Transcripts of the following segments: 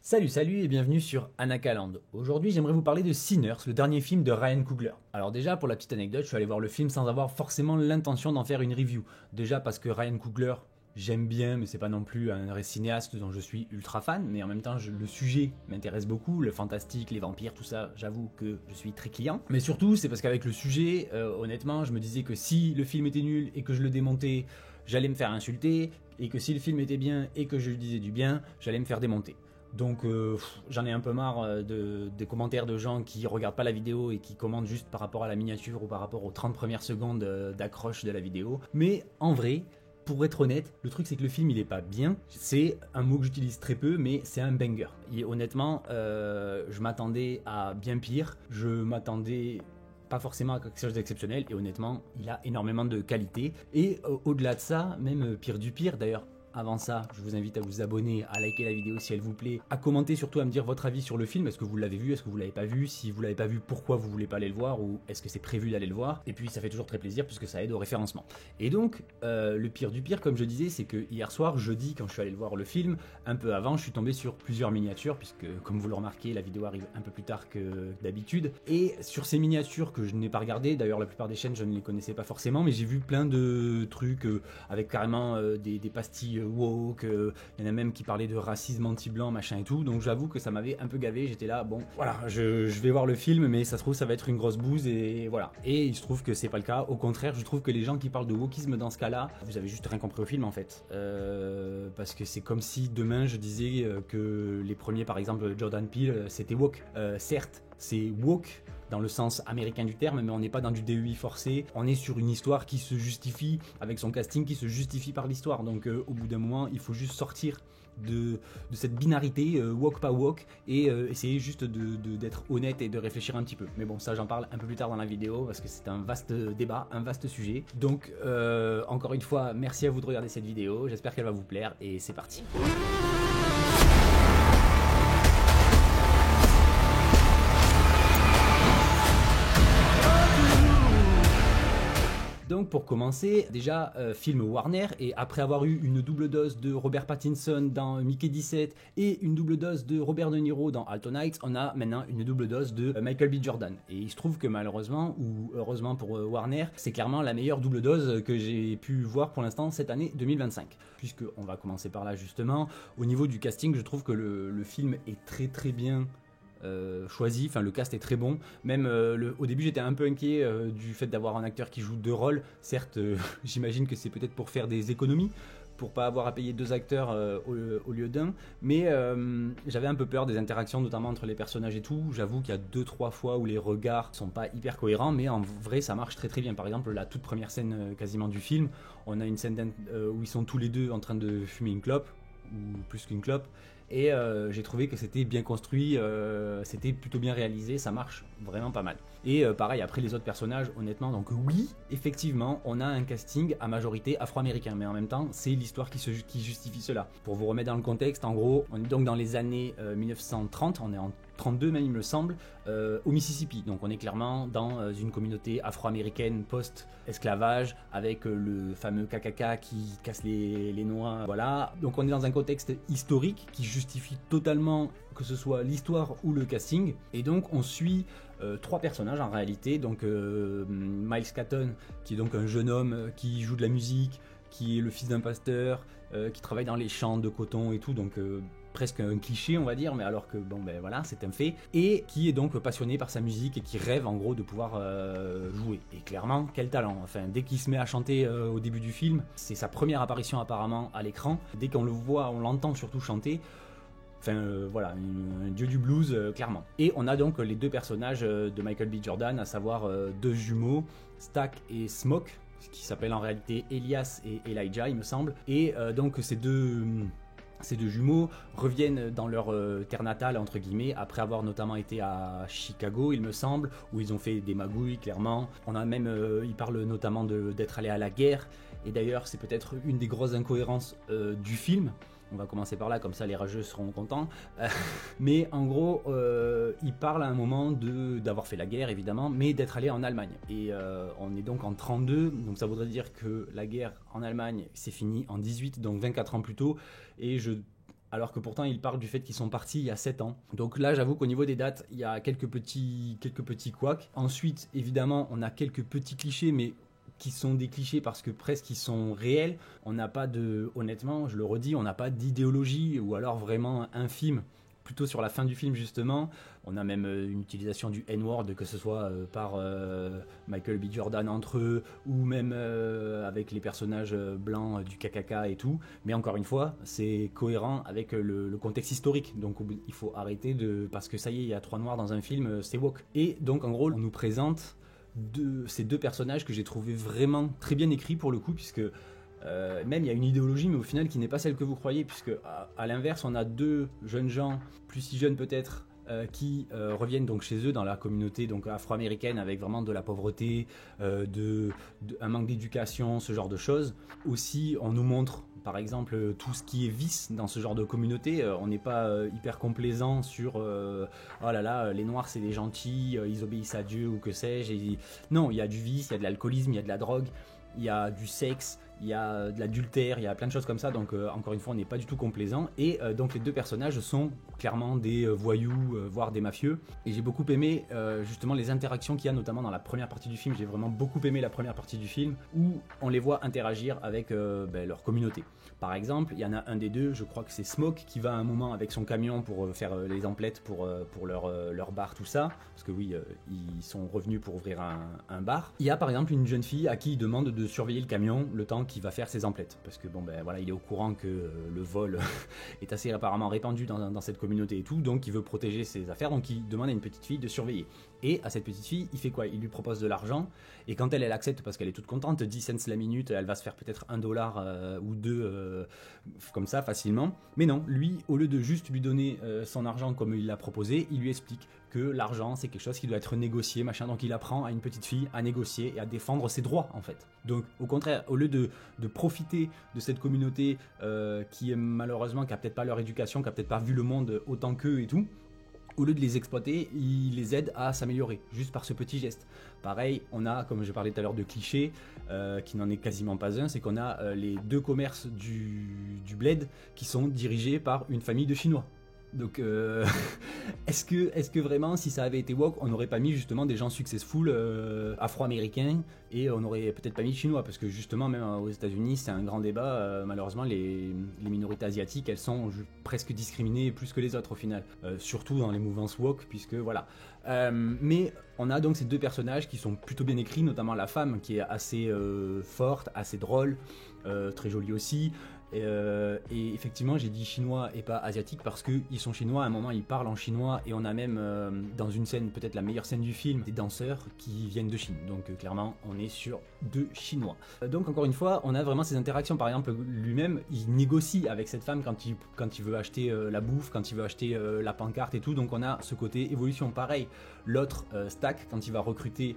Salut et bienvenue sur Anakaland. Aujourd'hui, j'aimerais vous parler de Sinners, le dernier film de Ryan Coogler. Alors déjà, pour la petite anecdote, je suis allé voir le film sans avoir forcément l'intention d'en faire une review. Déjà parce que Ryan Coogler, j'aime bien, mais c'est pas non plus un vrai cinéaste dont je suis ultra fan, mais en même temps, le sujet m'intéresse beaucoup, le fantastique, les vampires, tout ça, j'avoue que je suis très client. Mais surtout, c'est parce qu'avec le sujet, honnêtement, je me disais que si le film était nul et que je le démontais, j'allais me faire insulter, et que si le film était bien et que je lui disais du bien, j'allais me faire démonter. Donc j'en ai un peu marre des commentaires de gens qui regardent pas la vidéo et qui commentent juste par rapport à la miniature ou par rapport aux 30 premières secondes d'accroche de la vidéo. Mais en vrai, pour être honnête, le truc c'est que le film il est pas bien. C'est un mot que j'utilise très peu, mais c'est un banger. Et honnêtement, je m'attendais à bien pire. Je m'attendais pas forcément à quelque chose d'exceptionnel. Et honnêtement, il a énormément de qualité. Et au-delà de ça, même pire du pire d'ailleurs. Avant ça, je vous invite à vous abonner, à liker la vidéo si elle vous plaît, à commenter surtout, à me dire votre avis sur le film. Est-ce que vous l'avez vu, est-ce que vous l'avez pas vu? Si vous l'avez pas vu, pourquoi vous voulez pas aller le voir? Ou est-ce que c'est prévu d'aller le voir? Et puis ça fait toujours très plaisir puisque ça aide au référencement. Et donc, le pire du pire, comme je disais, c'est que hier soir, jeudi, quand je suis allé le voir le film, un peu avant, je suis tombé sur plusieurs miniatures, puisque comme vous le remarquez, la vidéo arrive un peu plus tard que d'habitude. Et sur ces miniatures que je n'ai pas regardées, d'ailleurs la plupart des chaînes je ne les connaissais pas forcément, mais j'ai vu plein de trucs avec carrément des pastilles woke, il y en a même qui parlaient de racisme anti-blanc, machin et tout, donc j'avoue que ça m'avait un peu gavé, j'étais là, bon, voilà, je vais voir le film, mais ça se trouve ça va être une grosse bouse, et voilà. Et il se trouve que c'est pas le cas, au contraire, je trouve que les gens qui parlent de wokisme dans ce cas-là, vous avez juste rien compris au film en fait, parce que c'est comme si demain je disais que les premiers, par exemple Jordan Peele, c'était woke. Certes, c'est woke dans le sens américain du terme, mais on n'est pas dans du DEI forcé, on est sur une histoire qui se justifie, avec son casting qui se justifie par l'histoire, donc au bout d'un moment, il faut juste sortir de cette binarité, woke pas woke, et essayer juste d'être honnête et de réfléchir un petit peu. Mais bon, ça j'en parle un peu plus tard dans la vidéo, parce que c'est un vaste débat, un vaste sujet. Donc, encore une fois, merci à vous de regarder cette vidéo, j'espère qu'elle va vous plaire, et c'est parti. Donc pour commencer, déjà film Warner, et après avoir eu une double dose de Robert Pattinson dans Mickey 17 et une double dose de Robert De Niro dans Alton Heights, on a maintenant une double dose de Michael B. Jordan. Et il se trouve que malheureusement, ou heureusement pour Warner, c'est clairement la meilleure double dose que j'ai pu voir pour l'instant cette année 2025. Puisqu'on va commencer par là justement, au niveau du casting, je trouve que le film est très bien choisi, enfin le cast est très bon, même au début j'étais un peu inquiet du fait d'avoir un acteur qui joue deux rôles, certes j'imagine que c'est peut-être pour faire des économies, pour pas avoir à payer deux acteurs au lieu d'un, mais j'avais un peu peur des interactions notamment entre les personnages et tout. J'avoue qu'il y a 2-3 fois où les regards sont pas hyper cohérents, mais en vrai ça marche très bien. Par exemple la toute première scène quasiment du film, on a une scène où ils sont tous les deux en train de fumer une clope, ou plus qu'une clope, et j'ai trouvé que c'était bien construit, c'était plutôt bien réalisé, ça marche vraiment pas mal. Et pareil après les autres personnages, honnêtement, donc oui, effectivement, on a un casting à majorité afro-américain, mais en même temps, c'est l'histoire qui justifie cela. Pour vous remettre dans le contexte, en gros, on est donc dans les années 1930, on est en 32 même il me semble, au Mississippi. Donc on est clairement dans une communauté afro-américaine post-esclavage, avec le fameux KKK qui casse les noix, voilà. Donc on est dans un contexte historique qui justifie totalement que ce soit l'histoire ou le casting. Et donc on suit trois personnages en réalité, donc Miles Catton, qui est donc un jeune homme qui joue de la musique, qui est le fils d'un pasteur, qui travaille dans les champs de coton et tout, donc presque un cliché on va dire, mais alors que bon ben voilà, c'est un fait, et qui est donc passionné par sa musique et qui rêve en gros de pouvoir jouer. Et clairement, quel talent, enfin dès qu'il se met à chanter au début du film, c'est sa première apparition apparemment à l'écran, dès qu'on le voit, on l'entend surtout chanter. Enfin voilà, un dieu du blues clairement. Et on a donc les deux personnages de Michael B. Jordan, à savoir deux jumeaux, Stack et Smoke, qui s'appellent en réalité Elias et Elijah il me semble. Et donc ces deux jumeaux reviennent dans leur terre natale entre guillemets, après avoir notamment été à Chicago il me semble, où ils ont fait des magouilles clairement. On a même, ils parlent notamment d'être allés à la guerre, et d'ailleurs c'est peut-être une des grosses incohérences du film. On va commencer par là, comme ça les rageux seront contents. Mais en gros, il parle à un moment d'avoir fait la guerre, évidemment, mais d'être allé en Allemagne. Et on est donc en 32, donc ça voudrait dire que la guerre en Allemagne s'est finie en 18, donc 24 ans plus tôt. Et alors que pourtant ils parlent du fait qu'ils sont partis il y a 7 ans. Donc là, j'avoue qu'au niveau des dates, il y a quelques petits couacs. Ensuite, évidemment, on a quelques petits clichés, mais qui sont des clichés parce que presque ils sont réels. On n'a pas honnêtement, je le redis, on n'a pas d'idéologie, ou alors vraiment infime. Plutôt sur la fin du film justement, on a même une utilisation du N-word, que ce soit par Michael B. Jordan entre eux, ou même avec les personnages blancs du KKK et tout. Mais encore une fois, c'est cohérent avec le contexte historique. Donc il faut arrêter parce que ça y est, il y a 3 noirs dans un film, c'est woke. Et donc en gros, on nous présente ces 2 personnages que j'ai trouvé vraiment très bien écrits pour le coup, puisque même il y a une idéologie, mais au final qui n'est pas celle que vous croyez, puisque à l'inverse, on a 2 jeunes gens, plus si jeunes peut-être, qui reviennent donc chez eux dans la communauté donc afro-américaine, avec vraiment de la pauvreté, un manque d'éducation, ce genre de choses. Aussi, on nous montre par exemple tout ce qui est vice dans ce genre de communauté. On n'est pas hyper complaisant sur oh là là, les noirs c'est des gentils, ils obéissent à Dieu ou que sais-je. Non, il y a du vice, il y a de l'alcoolisme, il y a de la drogue, il y a du sexe, il y a de l'adultère, il y a plein de choses comme ça, donc encore une fois on n'est pas du tout complaisant, et donc les 2 personnages sont clairement des voyous, voire des mafieux, et j'ai beaucoup aimé justement les interactions qu'il y a, notamment dans la première partie du film. J'ai vraiment beaucoup aimé la première partie du film, où on les voit interagir avec leur communauté. Par exemple, il y en a un des 2, je crois que c'est Smoke, qui va à un moment avec son camion pour faire les emplettes pour leur bar, tout ça, parce que oui, ils sont revenus pour ouvrir un bar. Il y a par exemple une jeune fille à qui il demande de surveiller le camion le temps qu'il va faire ses emplettes, parce que bon ben voilà, il est au courant que le vol est assez apparemment répandu dans cette communauté et tout, donc il veut protéger ses affaires, donc il demande à une petite fille de surveiller. Et à cette petite fille, il fait quoi? Il lui propose de l'argent, et quand elle accepte, parce qu'elle est toute contente, 10 cents la minute, elle va se faire peut-être $1 ou 2 comme ça facilement. Mais non, lui, au lieu de juste lui donner son argent comme il l'a proposé, il lui explique que l'argent c'est quelque chose qui doit être négocié, machin. Donc il apprend à une petite fille à négocier et à défendre ses droits en fait. Donc au contraire, au lieu de profiter de cette communauté qui est malheureusement, qui a peut-être pas leur éducation, qui a peut-être pas vu le monde autant qu'eux et tout, au lieu de les exploiter, il les aide à s'améliorer, juste par ce petit geste. Pareil, on a, comme je parlais tout à l'heure de clichés, qui n'en est quasiment pas un, c'est qu'on a les 2 commerces du bled qui sont dirigés par une famille de Chinois. Donc, est-ce que vraiment, si ça avait été woke, on n'aurait pas mis justement des gens successful afro-américains, et on n'aurait peut-être pas mis chinois, parce que justement, même aux États-Unis, c'est un grand débat. Malheureusement, les minorités asiatiques, elles sont presque discriminées plus que les autres au final, surtout dans les mouvances woke, puisque voilà. Mais on a donc ces 2 personnages qui sont plutôt bien écrits, notamment la femme qui est assez forte, assez drôle, très jolie aussi. Et effectivement, j'ai dit chinois et pas asiatique parce qu'ils sont chinois. À un moment, ils parlent en chinois, et on a même dans une scène, peut-être la meilleure scène du film, des danseurs qui viennent de Chine. Donc clairement, on est sur 2 chinois. Donc encore une fois, on a vraiment ces interactions. Par exemple, lui-même, il négocie avec cette femme quand il veut acheter la bouffe, quand il veut acheter la pancarte et tout. Donc on a ce côté évolution. Pareil, l'autre Stack, quand il va recruter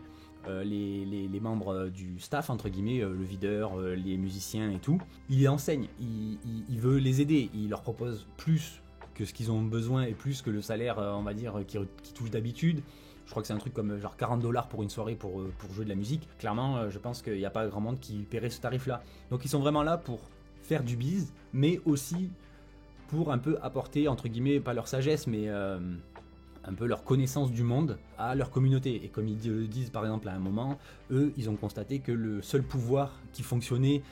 les membres du staff, entre guillemets, le videur, les musiciens et tout, il les enseigne, il veut les aider, il leur propose plus que ce qu'ils ont besoin et plus que le salaire, on va dire, qui touche d'habitude. Je crois que c'est un truc comme genre $40 pour une soirée pour jouer de la musique. Clairement, je pense qu'il n'y a pas grand monde qui paierait ce tarif-là. Donc ils sont vraiment là pour faire du bise, mais aussi pour un peu apporter, entre guillemets, pas leur sagesse, mais un peu leur connaissance du monde à leur communauté. Et comme ils le disent par exemple à un moment, eux, ils ont constaté que le seul pouvoir qui fonctionnait,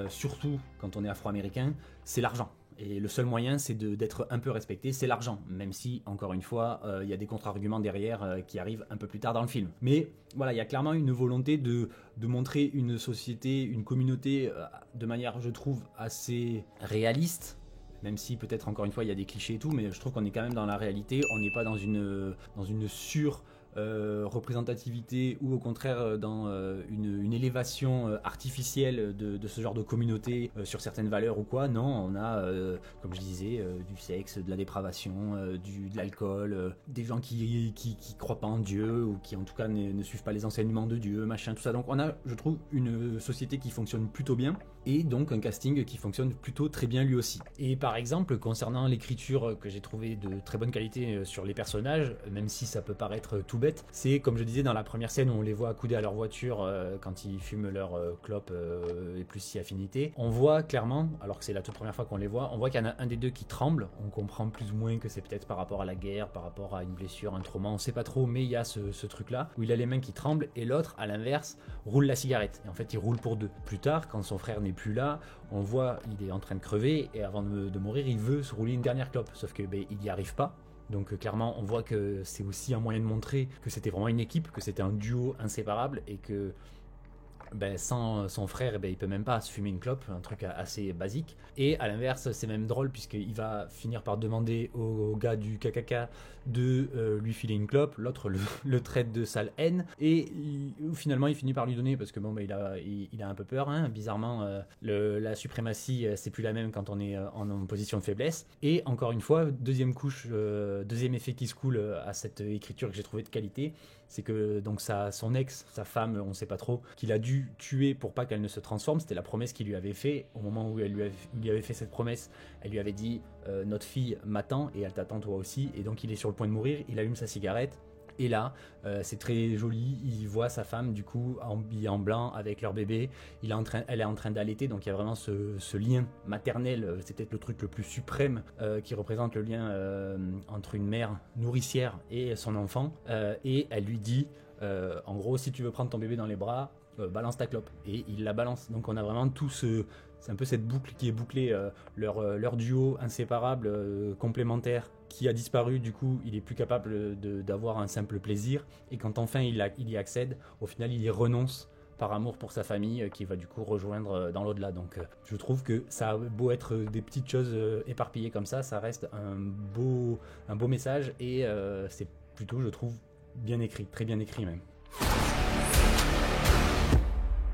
surtout quand on est afro-américain, c'est l'argent. Et le seul moyen, c'est d'être un peu respecté, c'est l'argent. Même si, encore une fois, il y a des contre-arguments derrière qui arrivent un peu plus tard dans le film. Mais voilà, il y a clairement une volonté de montrer une société, une communauté, de manière, je trouve, assez réaliste. Même si peut-être encore une fois il y a des clichés et tout, mais je trouve qu'on est quand même dans la réalité, on n'est pas dans une représentativité, ou au contraire dans une élévation artificielle de ce genre de communauté sur certaines valeurs ou quoi. Non, on a, comme je disais, du sexe, de la dépravation, de l'alcool, des gens qui croient pas en Dieu, ou qui en tout cas ne suivent pas les enseignements de Dieu, machin, tout ça. Donc on a, je trouve, une société qui fonctionne plutôt bien, et donc un casting qui fonctionne plutôt très bien lui aussi. Et par exemple, concernant l'écriture que j'ai trouvé de très bonne qualité sur les personnages, même si ça peut paraître tout bête, bête. C'est comme je disais dans la première scène où on les voit accoudés à leur voiture quand ils fument leur clope et plus si affinité. On voit clairement, alors que c'est la toute première fois qu'on les voit, on voit qu'il y en a un des deux qui tremble. On comprend plus ou moins que c'est peut-être par rapport à la guerre, par rapport à une blessure, un trauma, on sait pas trop, mais il y a ce truc-là où il a les mains qui tremblent et l'autre, à l'inverse, roule la cigarette. Et en fait, il roule pour deux. Plus tard, quand son frère n'est plus là, on voit il est en train de crever et avant de mourir, il veut se rouler une dernière clope. Sauf que il n'y arrive pas. Donc clairement, on voit que c'est aussi un moyen de montrer que c'était vraiment une équipe, que c'était un duo inséparable et que sans son frère, il peut même pas se fumer une clope, un truc assez basique. Et à l'inverse, c'est même drôle puisqu'il va finir par demander au gars du KKK de lui filer une clope, l'autre le traite de sale haine et finalement il finit par lui donner parce que il a un peu peur, hein. Bizarrement la suprématie c'est plus la même quand on est en position de faiblesse. Et encore une fois, deuxième couche, deuxième effet qui se coule à cette écriture que j'ai trouvé de qualité, c'est que donc son ex, sa femme, on sait pas trop, qu'il a dû tuer pour pas qu'elle ne se transforme. C'était la promesse qu'il lui avait fait. Au moment où il lui avait fait cette promesse, elle lui avait dit notre fille m'attend et elle t'attend toi aussi. Et donc il est sur le point de mourir, il allume sa cigarette. Et là, c'est très joli, il voit sa femme du coup habillée en blanc avec leur bébé, elle est en train d'allaiter, donc il y a vraiment ce lien maternel, c'est peut-être le truc le plus suprême qui représente le lien entre une mère nourricière et son enfant, et elle lui dit, en gros, si tu veux prendre ton bébé dans les bras, balance ta clope, et il la balance. Donc on a vraiment tout c'est un peu cette boucle qui est bouclée, leur duo inséparable, complémentaire, qui a disparu. Du coup il est plus capable d'avoir un simple plaisir, et quand enfin il y accède, au final il y renonce par amour pour sa famille, qui va du coup rejoindre dans l'au-delà. Donc je trouve que ça a beau être des petites choses éparpillées comme ça reste un beau message, et c'est plutôt, je trouve, bien écrit, très bien écrit même.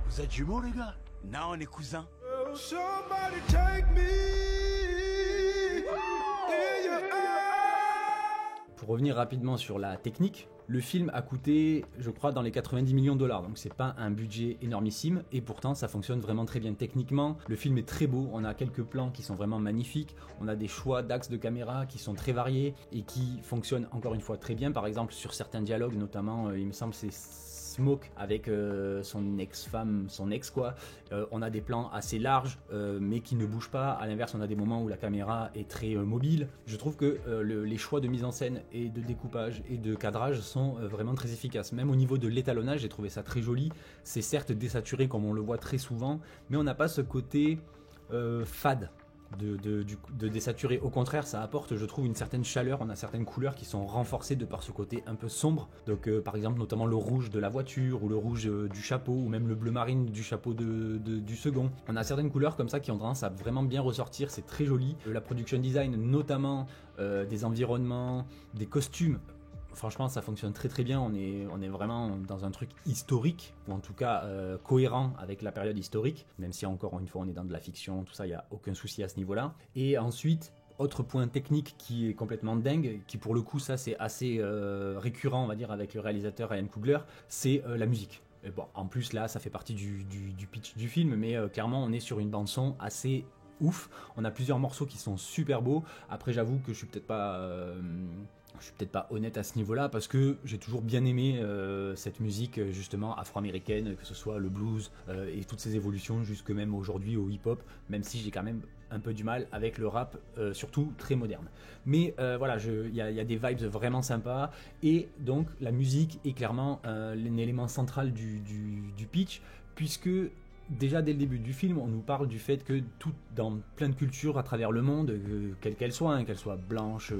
Vous êtes jumeaux les gars? Non, on est cousins. Somebody take me in your eyes. Pour revenir rapidement sur la technique, le film a coûté, je crois, dans les 90 millions de dollars, donc c'est pas un budget énormissime, et pourtant ça fonctionne vraiment très bien techniquement. Le film est très beau, on a quelques plans qui sont vraiment magnifiques, on a des choix d'axes de caméra qui sont très variés et qui fonctionnent encore une fois très bien. Par exemple sur certains dialogues, notamment il me semble c'est Smoke avec son ex-femme, son ex quoi, on a des plans assez larges mais qui ne bougent pas. À l'inverse, on a des moments où la caméra est très mobile. Je trouve que les choix de mise en scène et de découpage et de cadrage sont vraiment très efficaces. Même au niveau de l'étalonnage, j'ai trouvé ça très joli. C'est certes désaturé comme on le voit très souvent, mais on n'a pas ce côté fade de désaturer. Au contraire, ça apporte, je trouve, une certaine chaleur. On a certaines couleurs qui sont renforcées de par ce côté un peu sombre. Donc par exemple notamment le rouge de la voiture, ou le rouge du chapeau, ou même le bleu marine du chapeau du second. On a certaines couleurs comme ça qui ont tendance à vraiment bien ressortir, c'est très joli. La production design, notamment des environnements, des costumes, franchement ça fonctionne très très bien. On est vraiment dans un truc historique, ou en tout cas cohérent avec la période historique, même si encore une fois on est dans de la fiction, tout ça, il n'y a aucun souci à ce niveau là. Et ensuite, autre point technique qui est complètement dingue, qui pour le coup ça c'est assez récurrent on va dire avec le réalisateur Ryan Coogler, c'est la musique. Et bon, en plus là ça fait partie du pitch du film, mais clairement on est sur une bande son assez ouf. On a plusieurs morceaux qui sont super beaux. Après j'avoue que je suis peut-être pas honnête à ce niveau-là, parce que j'ai toujours bien aimé cette musique justement afro-américaine, que ce soit le blues et toutes ces évolutions jusque même aujourd'hui au hip-hop, même si j'ai quand même un peu du mal avec le rap, surtout très moderne. Mais voilà, il y a des vibes vraiment sympas, et donc la musique est clairement un élément central du pitch, puisque déjà dès le début du film, on nous parle du fait que dans plein de cultures à travers le monde, quelle qu'elle soit, hein, qu'elle soit blanche,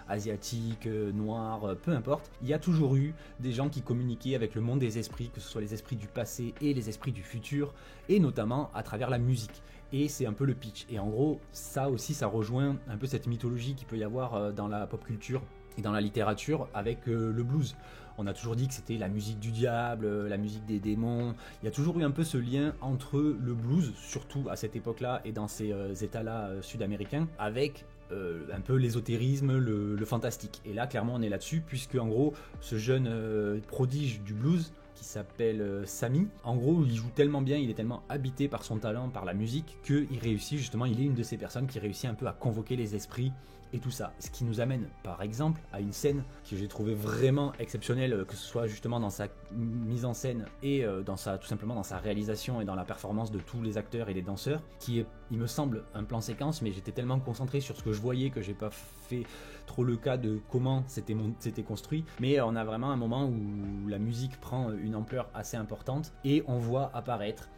asiatique, noire, peu importe, il y a toujours eu des gens qui communiquaient avec le monde des esprits, que ce soit les esprits du passé et les esprits du futur, et notamment à travers la musique. Et c'est un peu le pitch. Et en gros, ça aussi, ça rejoint un peu cette mythologie qu'il peut y avoir dans la pop culture et dans la littérature avec le blues. On a toujours dit que c'était la musique du diable, la musique des démons. Il y a toujours eu un peu ce lien entre le blues, surtout à cette époque-là et dans ces états-là sud-américains, avec un peu l'ésotérisme, le fantastique. Et là, clairement, on est là-dessus, puisque en gros, ce jeune prodige du blues, qui s'appelle Sami. En gros, il joue tellement bien, il est tellement habité par son talent, par la musique, qu'il réussit justement, il est une de ces personnes qui réussit un peu à convoquer les esprits et tout ça. Ce qui nous amène par exemple à une scène que j'ai trouvé vraiment exceptionnelle, que ce soit justement dans sa mise en scène et tout simplement dans sa réalisation et dans la performance de tous les acteurs et les danseurs, qui est, il me semble, un plan séquence, mais j'étais tellement concentré sur ce que je voyais que j'ai pas fait trop le cas de comment c'était construit. Mais on a vraiment un moment où la musique prend une ampleur assez importante et on voit apparaître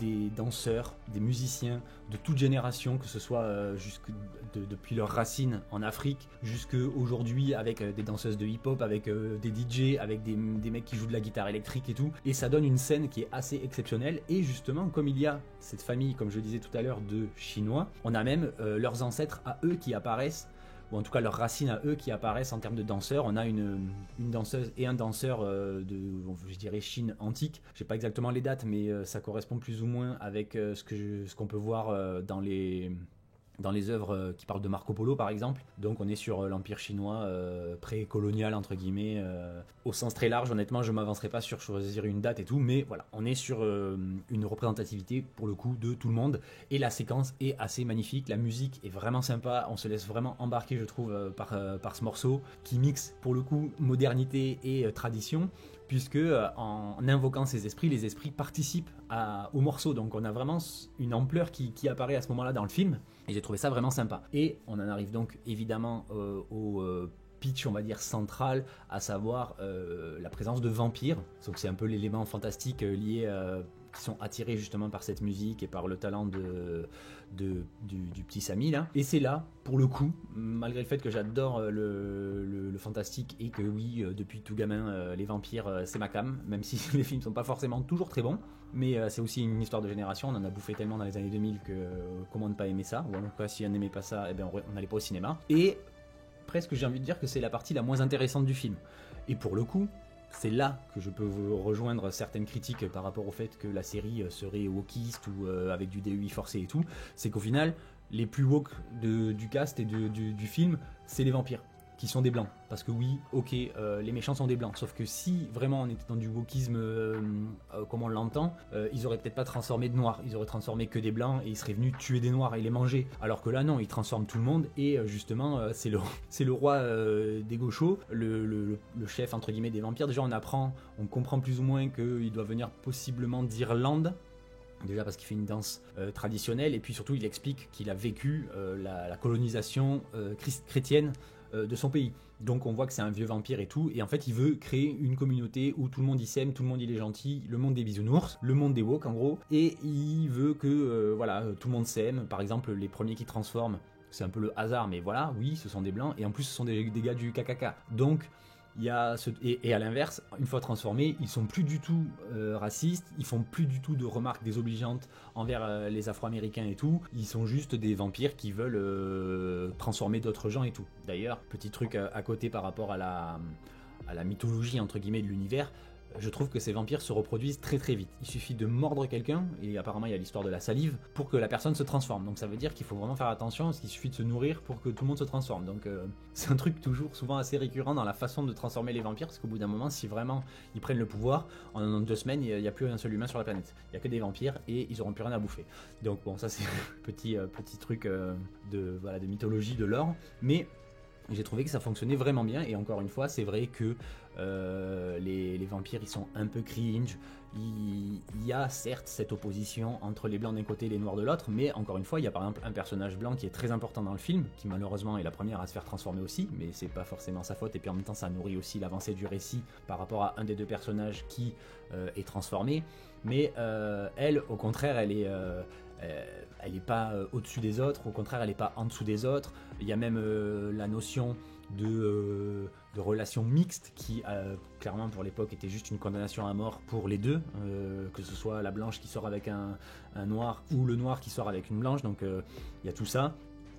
des danseurs, des musiciens de toute génération, que ce soit depuis leurs racines en Afrique jusqu'aujourd'hui avec des danseuses de hip-hop, avec des DJ, avec des mecs qui jouent de la guitare électrique et tout. Et ça donne une scène qui est assez exceptionnelle. Et justement, comme il y a cette famille, comme je le disais tout à l'heure, de Chinois, on a même leurs ancêtres à eux qui apparaissent, ou en tout cas leurs racines à eux qui apparaissent en termes de danseurs. On a une danseuse et un danseur je dirais Chine antique. Je sais pas exactement les dates, mais ça correspond plus ou moins avec ce qu'on peut voir dans les œuvres qui parlent de Marco Polo par exemple. Donc on est sur l'empire chinois pré-colonial entre guillemets, au sens très large. Honnêtement, je m'avancerai pas sur choisir une date et tout, mais voilà, on est sur une représentativité pour le coup de tout le monde, et la séquence est assez magnifique. La musique est vraiment sympa, on se laisse vraiment embarquer, je trouve, par ce morceau qui mixe pour le coup modernité et tradition, puisque en invoquant ces esprits, les esprits participent au morceau. Donc on a vraiment une ampleur qui apparaît à ce moment-là dans le film, et j'ai trouvé ça vraiment sympa. Et on en arrive donc évidemment au pitch, on va dire, central, à savoir la présence de vampires. Donc c'est un peu l'élément fantastique lié qui sont attirés justement par cette musique et par le talent du petit Samy là. Et c'est là, pour le coup, malgré le fait que j'adore le fantastique et que oui, depuis tout gamin, les vampires c'est ma came, même si les films sont pas forcément toujours très bons, mais c'est aussi une histoire de génération. On en a bouffé tellement dans les années 2000 que comment ne pas aimer ça, ou en tout cas si on n'aimait pas ça, eh ben, on n'allait pas au cinéma. Et presque j'ai envie de dire que c'est la partie la moins intéressante du film. Et pour le coup, c'est là que je peux vous rejoindre certaines critiques par rapport au fait que la série serait wokiste ou avec du DEI forcé et tout. C'est qu'au final, les plus woke du cast et du film, c'est les vampires, qui sont des blancs. Parce que oui, ok, les méchants sont des blancs. Sauf que si vraiment on était dans du wokisme comme on l'entend, ils auraient peut-être pas transformé de noirs. Ils auraient transformé que des blancs et ils seraient venus tuer des noirs et les manger. Alors que là, non, ils transforment tout le monde. Et justement, c'est le roi des gauchos, le chef entre guillemets des vampires. Déjà, on comprend plus ou moins qu'il doit venir possiblement d'Irlande. Déjà parce qu'il fait une danse traditionnelle. Et puis surtout, il explique qu'il a vécu la colonisation chrétienne de son pays. Donc on voit que c'est un vieux vampire et tout, et en fait il veut créer une communauté où tout le monde y s'aime, tout le monde il est gentil, le monde des bisounours, le monde des woke en gros, et il veut que tout le monde s'aime. Par exemple, les premiers qui transforment, c'est un peu le hasard, mais voilà, oui, ce sont des blancs, et en plus ce sont des gars du KKK. Donc il y a et à l'inverse, une fois transformés, ils sont plus du tout racistes, ils font plus du tout de remarques désobligeantes envers les Afro-Américains et tout. Ils sont juste des vampires qui veulent transformer d'autres gens et tout. D'ailleurs, petit truc à côté par rapport à la mythologie entre guillemets de l'univers. Je trouve que ces vampires se reproduisent très très vite. Il suffit de mordre quelqu'un, et apparemment il y a l'histoire de la salive, pour que la personne se transforme. Donc ça veut dire qu'il faut vraiment faire attention, parce qu'il suffit de se nourrir pour que tout le monde se transforme. Donc c'est un truc souvent assez récurrent dans la façon de transformer les vampires, parce qu'au bout d'un moment, si vraiment ils prennent le pouvoir, en 2 semaines, il n'y a plus un seul humain sur la planète. Il n'y a que des vampires, et ils n'auront plus rien à bouffer. Donc bon, ça c'est petit truc de mythologie, de lore. Mais j'ai trouvé que ça fonctionnait vraiment bien, et encore une fois, c'est vrai que les vampires ils sont un peu cringe. Il y a certes cette opposition entre les blancs d'un côté et les noirs de l'autre, mais encore une fois, il y a par exemple un personnage blanc qui est très important dans le film, qui malheureusement est la première à se faire transformer aussi, mais c'est pas forcément sa faute, et puis en même temps ça nourrit aussi l'avancée du récit par rapport à un des 2 personnages qui est transformé. Mais elle, au contraire, elle est pas au-dessus des autres, au contraire elle est pas en dessous des autres. Il y a même la notion de relation mixte qui clairement pour l'époque était juste une condamnation à mort pour les 2, que ce soit la blanche qui sort avec un noir ou le noir qui sort avec une blanche. Donc il y a tout ça.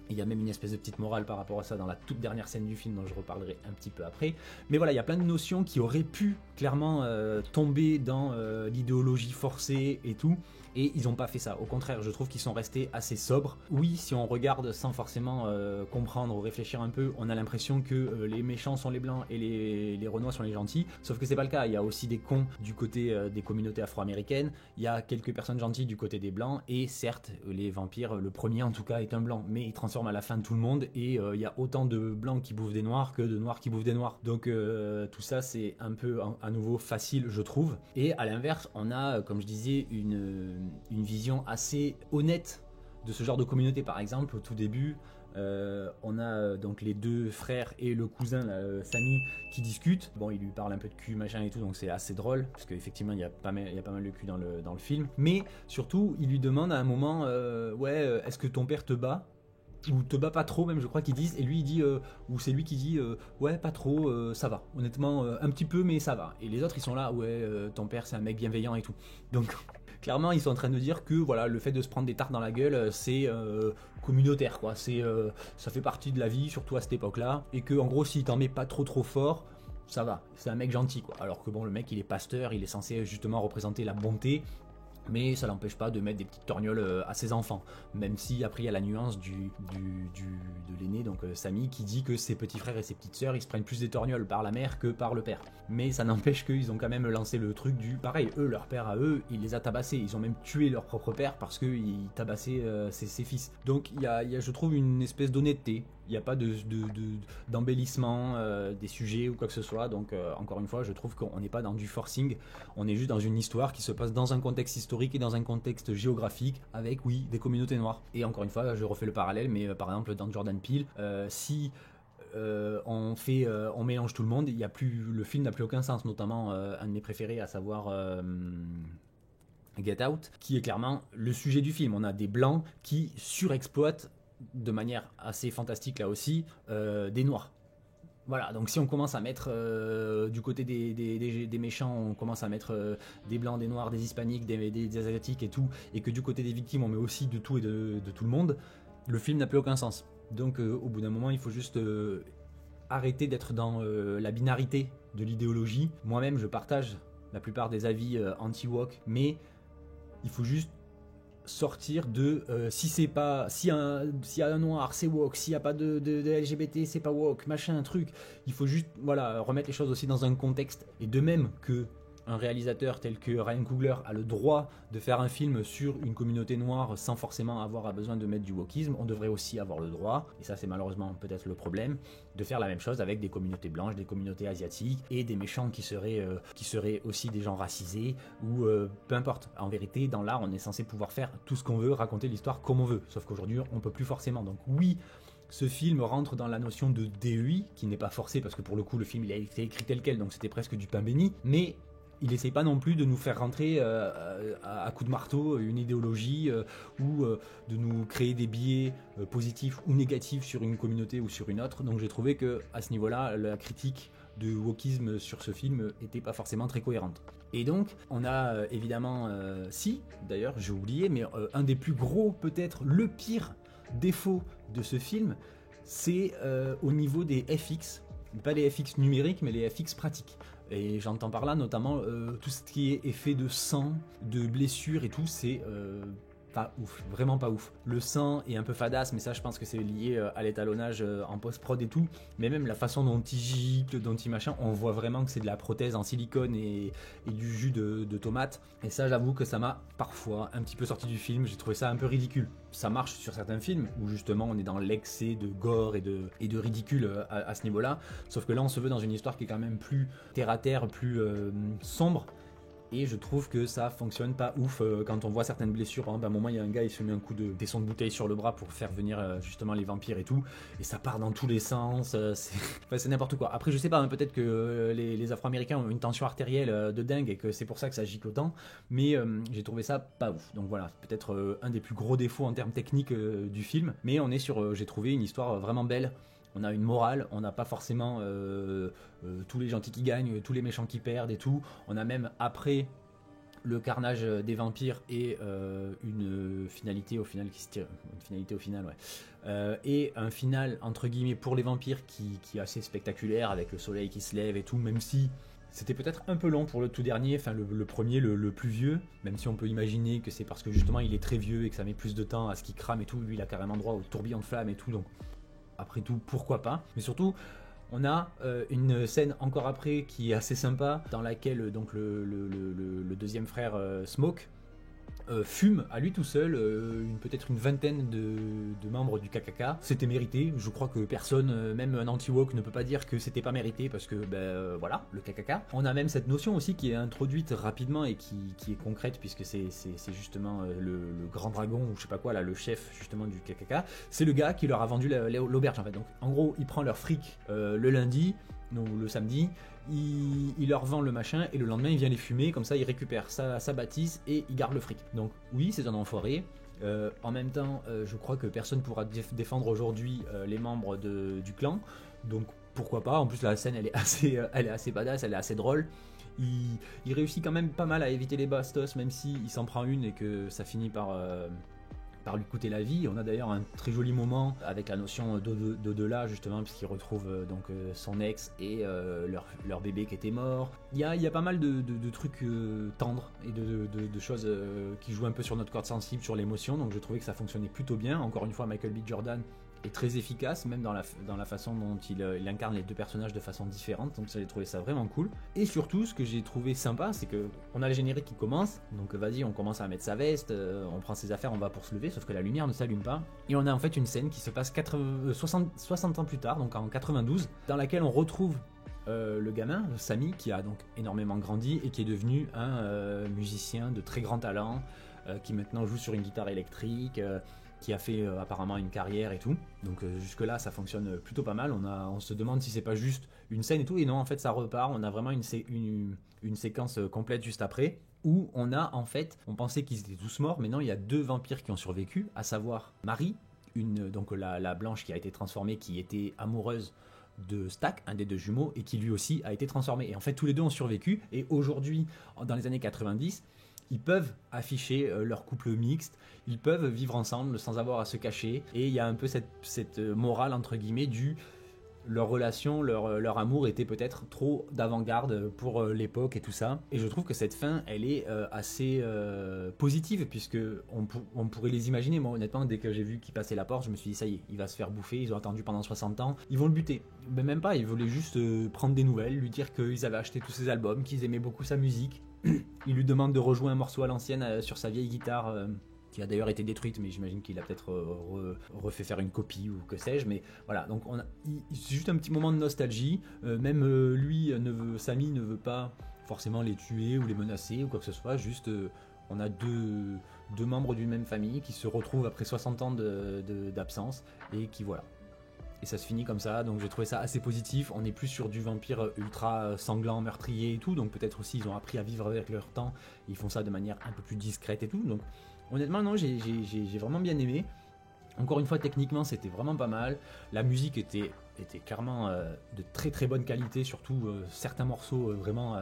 Il y a même une espèce de petite morale par rapport à ça dans la toute dernière scène du film, dont je reparlerai un petit peu après. Mais voilà, il y a plein de notions qui auraient pu clairement tomber dans l'idéologie forcée et tout. Et ils n'ont pas fait ça. Au contraire, je trouve qu'ils sont restés assez sobres. Oui, si on regarde sans forcément comprendre ou réfléchir un peu, on a l'impression que les méchants sont les blancs et les Renois sont les gentils. Sauf que c'est pas le cas. Il y a aussi des cons du côté des communautés afro-américaines. Il y a quelques personnes gentilles du côté des blancs. Et certes, les vampires, le premier en tout cas, est un blanc. Mais il transforme à la fin tout le monde. Et il y a autant de blancs qui bouffent des noirs que de noirs qui bouffent des noirs. Donc tout ça, c'est un peu à nouveau facile, je trouve. Et à l'inverse, on a, comme je disais, une vision assez honnête de ce genre de communauté. Par exemple, au tout début, on a donc les deux frères et le cousin là, Samy qui discutent. Bon, il lui parle un peu de cul machin et tout, donc c'est assez drôle parce qu'effectivement il y a pas mal de cul dans le film. Mais surtout, il lui demande à un moment ouais, est-ce que ton père te bat ou te bat pas trop, même je crois qu'ils disent, et lui il dit ou c'est lui qui dit ouais, pas trop, ça va, honnêtement un petit peu, mais ça va. Et les autres ils sont là, ouais, ton père c'est un mec bienveillant et tout. Donc clairement ils sont en train de dire que voilà, le fait de se prendre des tartes dans la gueule, c'est communautaire quoi, c'est ça fait partie de la vie, surtout à cette époque là, et que en gros s'il t'en met pas trop fort, ça va, c'est un mec gentil quoi. Alors que bon, le mec il est pasteur, il est censé justement représenter la bonté, mais ça l'empêche pas de mettre des petites torgnoles à ses enfants, même si après il y a la nuance de l'aîné, donc Samy, qui dit que ses petits frères et ses petites sœurs ils se prennent plus des torgnoles par la mère que par le père. Mais ça n'empêche qu'ils ont quand même lancé le truc du pareil, eux, leur père à eux, il les a tabassés, ils ont même tué leur propre père parce qu'ils tabassaient ses fils. Donc il y a, je trouve, une espèce d'honnêteté. Il n'y a pas d'embellissement des sujets ou quoi que ce soit. Donc, encore une fois, je trouve qu'on n'est pas dans du forcing. On est juste dans une histoire qui se passe dans un contexte historique et dans un contexte géographique avec, oui, des communautés noires. Et encore une fois, je refais le parallèle, mais par exemple, dans Jordan Peele, si on mélange tout le monde, le film n'a plus aucun sens. Notamment, un de mes préférés, à savoir Get Out, qui est clairement le sujet du film. On a des blancs qui surexploitent de manière assez fantastique là aussi, des noirs. Voilà, donc si on commence à mettre du côté des méchants, on commence à mettre des blancs, des noirs, des hispaniques, des asiatiques et tout, et que du côté des victimes on met aussi de tout et de tout le monde, le film n'a plus aucun sens. Donc au bout d'un moment il faut juste arrêter d'être dans la binarité de l'idéologie. Moi-même je partage la plupart des avis anti-woke, mais il faut juste sortir de s'il y a un noir c'est woke, s'il y a pas de LGBT c'est pas woke, machin truc. Il faut juste voilà, remettre les choses aussi dans un contexte, et de même que un réalisateur tel que Ryan Coogler a le droit de faire un film sur une communauté noire sans forcément avoir besoin de mettre du wokisme, on devrait aussi avoir le droit, et ça c'est malheureusement peut-être le problème, de faire la même chose avec des communautés blanches, des communautés asiatiques et des méchants qui seraient aussi des gens racisés ou peu importe. En vérité, dans l'art, on est censé pouvoir faire tout ce qu'on veut, raconter l'histoire comme on veut, sauf qu'aujourd'hui on peut plus forcément. Donc oui, ce film rentre dans la notion de DEI, qui n'est pas forcé parce que pour le coup le film il a été écrit tel quel, donc c'était presque du pain béni, mais il n'essaye pas non plus de nous faire rentrer à coups de marteau une idéologie ou de nous créer des biais positifs ou négatifs sur une communauté ou sur une autre. Donc j'ai trouvé que à ce niveau-là, la critique de wokisme sur ce film était pas forcément très cohérente. Et donc on a évidemment, si d'ailleurs j'ai oublié, mais un des plus gros, peut-être le pire défaut de ce film, c'est au niveau des FX. Pas les FX numériques, mais les FX pratiques. Et j'entends par là notamment tout ce qui est effet de sang, de blessures et tout, c'est pas ouf, vraiment pas ouf. Le sang est un peu fadasse, mais ça je pense que c'est lié à l'étalonnage en post-prod et tout. Mais même la façon dont il gicle, dont il machin, on voit vraiment que c'est de la prothèse en silicone et du jus de tomate. Et ça j'avoue que ça m'a parfois un petit peu sorti du film, j'ai trouvé ça un peu ridicule. Ça marche sur certains films où justement on est dans l'excès de gore et de ridicule à ce niveau-là. Sauf que là on se veut dans une histoire qui est quand même plus terre à terre, plus sombre. Et je trouve que ça fonctionne pas ouf quand on voit certaines blessures. Par exemple, à un moment, il y a un gars, il se met un coup de tesson de bouteille sur le bras pour faire venir justement les vampires et tout. Et ça part dans tous les sens. C'est n'importe quoi. Après, je sais pas, hein, peut-être que les Afro-Américains ont une tension artérielle de dingue et que c'est pour ça que ça gicle autant. Mais j'ai trouvé ça pas ouf. Donc voilà, c'est peut-être un des plus gros défauts en termes techniques du film. Mais on est sur, j'ai trouvé une histoire vraiment belle. On a une morale, on n'a pas forcément tous les gentils qui gagnent, tous les méchants qui perdent et tout. On a même après le carnage des vampires et une finalité au final qui se tire, une finalité au final, ouais. Et un final entre guillemets pour les vampires qui est assez spectaculaire avec le soleil qui se lève et tout, même si C'était peut-être un peu long pour le tout dernier, enfin le premier, le plus vieux, même si on peut imaginer que c'est parce que justement il est très vieux et que ça met plus de temps à ce qu'il crame et tout. Lui il a carrément droit au tourbillon de flammes et tout, donc après tout pourquoi pas. Mais surtout on a une scène encore après qui est assez sympa, dans laquelle donc le deuxième frère Smoke fume à lui tout seul peut-être une vingtaine de membres du KKK. C'était mérité, je crois que personne, même un anti-woke, ne peut pas dire que c'était pas mérité, parce que voilà, le KKK. On a même cette notion aussi qui est introduite rapidement et qui est concrète, puisque c'est justement le grand dragon, ou je sais pas quoi là, le chef justement du KKK. C'est le gars qui leur a vendu l'auberge en fait. Donc en gros ils prennent leur fric le lundi, non, le samedi, il leur vend le machin et le lendemain il vient les fumer, comme ça il récupère sa bâtisse et il garde le fric. Donc oui, c'est un enfoiré. En même temps, je crois que personne pourra défendre aujourd'hui les membres du clan, donc pourquoi pas. En plus la scène elle est assez badass, elle est assez drôle. Il réussit quand même pas mal à éviter les bastos, même s'il s'en prend une et que ça finit par lui coûter la vie. On a d'ailleurs un très joli moment avec la notion d'au-delà justement, puisqu'il retrouve son ex et leur bébé qui était mort. Il y a pas mal de trucs tendres et de choses qui jouent un peu sur notre corde sensible, sur l'émotion, donc je trouvais que ça fonctionnait plutôt bien. Encore une fois, Michael B. Jordan est très efficace, même dans la façon dont il incarne les deux personnages de façon différente, donc j'ai trouvé ça vraiment cool. Et surtout, ce que j'ai trouvé sympa, c'est que on a le générique qui commence, donc vas-y, on commence à mettre sa veste, on prend ses affaires, on va pour se lever, sauf que la lumière ne s'allume pas, et on a en fait une scène qui se passe 60 ans plus tard, donc en 92, dans laquelle on retrouve le gamin, Sammy, qui a donc énormément grandi et qui est devenu un musicien de très grand talent, qui maintenant joue sur une guitare électrique, qui a fait apparemment une carrière et tout. Donc jusque là ça fonctionne plutôt pas mal. On se demande si c'est pas juste une scène et tout, et non, en fait ça repart. On a vraiment une séquence complète juste après, où on pensait qu'ils étaient tous morts, mais non, il y a 2 vampires qui ont survécu, à savoir Marie, donc la blanche qui a été transformée, qui était amoureuse de Stack, un des 2 jumeaux, et qui lui aussi a été transformé. Et en fait tous les 2 ont survécu, et aujourd'hui, dans les années 90, ils peuvent afficher leur couple mixte, ils peuvent vivre ensemble sans avoir à se cacher, et il y a un peu cette morale entre guillemets leur relation, leur amour était peut-être trop d'avant-garde pour l'époque et tout ça. Et je trouve que cette fin, elle est assez positive, puisque on pourrait les imaginer. Moi honnêtement, dès que j'ai vu qu'il passait la porte, je me suis dit ça y est, il va se faire bouffer, ils ont attendu pendant 60 ans, ils vont le buter. Mais même pas, ils voulaient juste prendre des nouvelles, lui dire qu'ils avaient acheté tous ses albums, qu'ils aimaient beaucoup sa musique. Il lui demande de rejouer un morceau à l'ancienne sur sa vieille guitare, qui a d'ailleurs été détruite, mais j'imagine qu'il a peut-être refait faire une copie ou que sais-je. Mais voilà, donc c'est juste un petit moment de nostalgie. Même lui, Sammy ne veut pas forcément les tuer ou les menacer ou quoi que ce soit. Juste, on a deux membres d'une même famille qui se retrouvent après 60 ans d'absence et qui voilà. Et ça se finit comme ça, donc j'ai trouvé ça assez positif. On est plus sur du vampire ultra sanglant, meurtrier et tout, donc peut-être aussi ils ont appris à vivre avec leur temps, ils font ça de manière un peu plus discrète et tout. Donc honnêtement non, j'ai vraiment bien aimé. Encore une fois, techniquement c'était vraiment pas mal, la musique était clairement de très très bonne qualité, surtout certains morceaux vraiment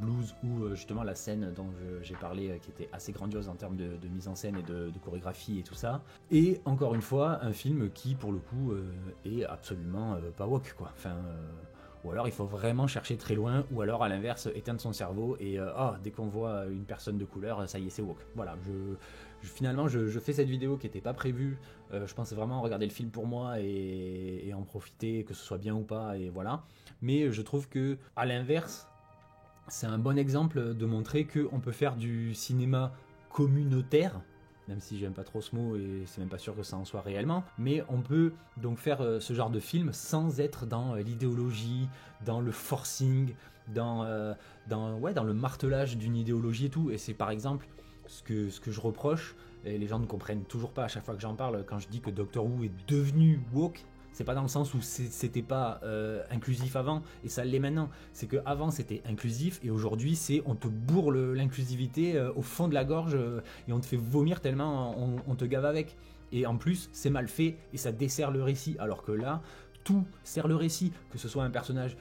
blues, ou justement la scène dont j'ai parlé qui était assez grandiose en termes de mise en scène et de chorégraphie et tout ça. Et encore une fois, un film qui pour le coup est absolument pas woke quoi. Enfin, ou alors il faut vraiment chercher très loin, ou alors à l'inverse éteindre son cerveau et dès qu'on voit une personne de couleur, ça y est, c'est woke. Voilà, finalement je fais cette vidéo qui n'était pas prévue. Je pensais vraiment regarder le film pour moi et en profiter, que ce soit bien ou pas, et voilà. Mais je trouve que à l'inverse, c'est un bon exemple de montrer qu'on peut faire du cinéma communautaire, même si j'aime pas trop ce mot et c'est même pas sûr que ça en soit réellement, mais on peut donc faire ce genre de film sans être dans l'idéologie, dans le forcing, dans le martelage d'une idéologie et tout. Et c'est par exemple ce que je reproche, et les gens ne comprennent toujours pas à chaque fois que j'en parle, quand je dis que Doctor Who est devenu woke. C'est pas dans le sens où c'était pas inclusif avant et ça l'est maintenant. C'est que avant c'était inclusif et aujourd'hui c'est on te bourre l'inclusivité au fond de la gorge et on te fait vomir tellement on te gave avec. Et en plus c'est mal fait et ça dessert le récit. Alors que là tout sert le récit, que ce soit un personnage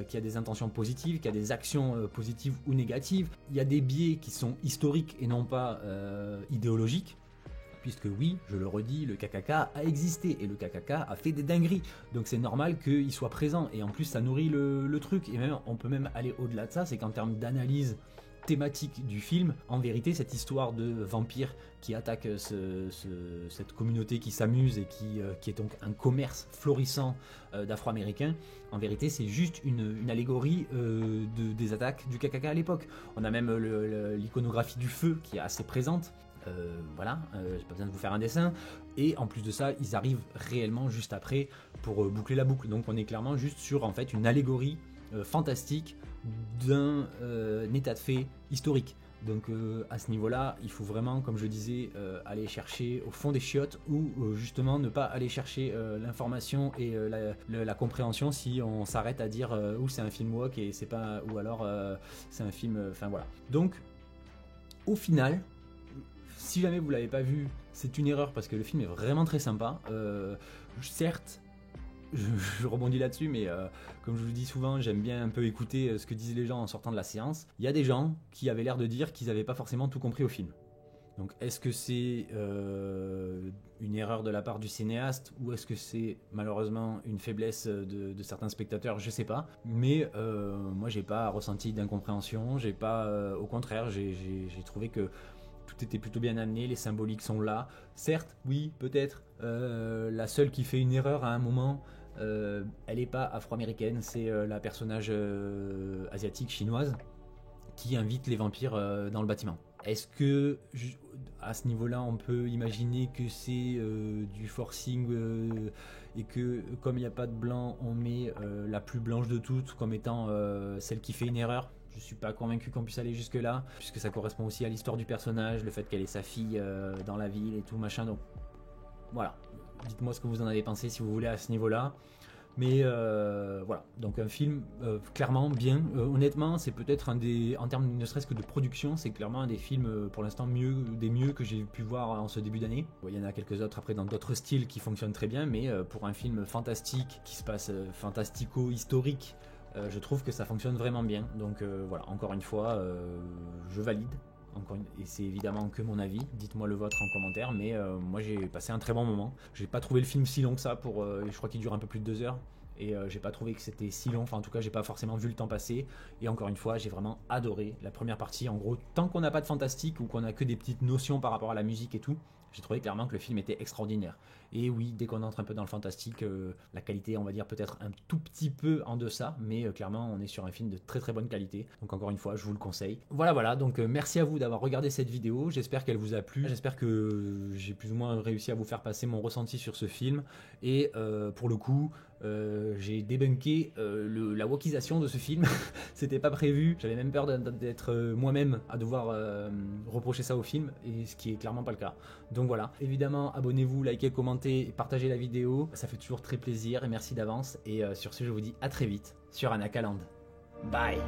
qui a des intentions positives, qui a des actions positives ou négatives. Il y a des biais qui sont historiques et non pas idéologiques. puisque oui, je le redis, le KKK a existé, et le KKK a fait des dingueries, donc c'est normal qu'il soit présent, et en plus ça nourrit le truc, et même on peut même aller au-delà de ça, c'est qu'en termes d'analyse thématique du film, en vérité cette histoire de vampire qui attaque cette communauté qui s'amuse et qui est donc un commerce florissant d'Afro-Américains, en vérité c'est juste une allégorie des attaques du KKK à l'époque. On a même l'iconographie du feu qui est assez présente. Voilà, j'ai pas besoin de vous faire un dessin, et en plus de ça ils arrivent réellement juste après pour boucler la boucle, donc on est clairement juste sur en fait une allégorie fantastique d'un état de fait historique. Donc à ce niveau-là, il faut vraiment, comme je disais, aller chercher au fond des chiottes, ou justement ne pas aller chercher l'information et la compréhension si on s'arrête à dire ou c'est un film woke et c'est pas, ou alors c'est un film, enfin voilà. Donc au final, si jamais vous l'avez pas vu, c'est une erreur parce que le film est vraiment très sympa. Certes, je rebondis là-dessus, mais comme je vous le dis souvent, j'aime bien un peu écouter ce que disent les gens en sortant de la séance. Il y a des gens qui avaient l'air de dire qu'ils n'avaient pas forcément tout compris au film. Donc est-ce que c'est une erreur de la part du cinéaste, ou est-ce que c'est malheureusement une faiblesse de certains spectateurs? Je sais pas. Mais moi j'ai pas ressenti d'incompréhension, j'ai pas, au contraire, j'ai trouvé que tout était plutôt bien amené, les symboliques sont là. Certes, oui, peut-être, la seule qui fait une erreur à un moment, elle n'est pas afro-américaine, c'est la personnage asiatique chinoise qui invite les vampires dans le bâtiment. Est-ce que à ce niveau-là, on peut imaginer que c'est du forcing et que comme il n'y a pas de blanc, on met la plus blanche de toutes comme étant celle qui fait une erreur? Je suis pas convaincu qu'on puisse aller jusque là, puisque ça correspond aussi à l'histoire du personnage, le fait qu'elle ait sa fille dans la ville et tout machin. Donc voilà, dites-moi ce que vous en avez pensé si vous voulez à ce niveau-là. Mais voilà, donc un film clairement bien. Honnêtement, c'est peut-être un des, en termes ne serait-ce que de production, c'est clairement un des films pour l'instant des mieux que j'ai pu voir en ce début d'année. Il y en a quelques autres après dans d'autres styles qui fonctionnent très bien, mais pour un film fantastique qui se passe fantastico-historique, je trouve que ça fonctionne vraiment bien. Donc voilà, encore une fois, je valide. Et c'est évidemment que mon avis, dites-moi le vôtre en commentaire, mais moi j'ai passé un très bon moment. J'ai pas trouvé le film si long que ça, je crois qu'il dure un peu plus de 2 heures, et j'ai pas trouvé que c'était si long, enfin en tout cas j'ai pas forcément vu le temps passer, et encore une fois j'ai vraiment adoré la première partie. En gros, tant qu'on n'a pas de fantastique ou qu'on a que des petites notions par rapport à la musique et tout, j'ai trouvé clairement que le film était extraordinaire. Et oui, dès qu'on entre un peu dans le fantastique, la qualité, on va dire peut-être un tout petit peu en deçà, mais clairement on est sur un film de très très bonne qualité. Donc encore une fois, je vous le conseille. Voilà, donc merci à vous d'avoir regardé cette vidéo, j'espère qu'elle vous a plu, j'espère que j'ai plus ou moins réussi à vous faire passer mon ressenti sur ce film, et pour le coup, j'ai débunké la wokisation de ce film. C'était pas prévu, j'avais même peur d'être moi-même à devoir reprocher ça au film, et ce qui est clairement pas le cas. Donc voilà, évidemment abonnez-vous, likez, commentez, partagez la vidéo, ça fait toujours très plaisir, et merci d'avance, et sur ce je vous dis à très vite sur Anakaland. Bye.